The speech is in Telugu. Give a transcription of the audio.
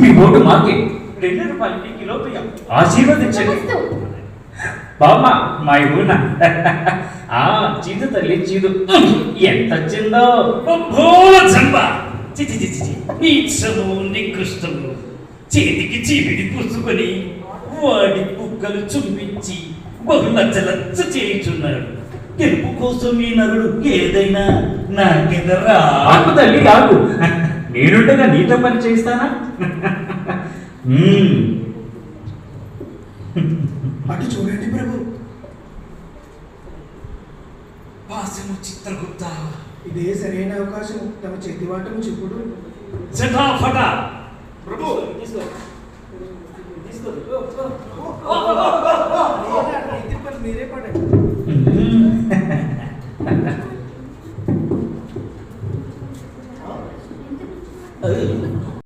మీ ఓటు మాకే. 2 రూపాయలకి కిలో బియ్యం. ఆశీర్వదించండి బామ్మ. మా ఊన చీదు తల్లి చీదు ఎంత వచ్చిందో. నీచము నికృష్టము చేతికి చీపిడి పూసుకొని వాడి బుగ్గలు చుంపించి బహులచ్చలచ్చ చేయుచున్నాడు. గెలుపు కోసం ఈ నరుడు ఏదైనా నాకెదరా. ఆకు తల్లి ఆకు, నేనుండగా నీతో పని చేస్తానా? అటు చూడండి ప్రభు. పాసము చిత్రగుప్త. ఇదే సరైన అవకాశం. తమ చేతివాటం చెప్పుడు. జటాఫట. ప్రభు మీరే పడండి.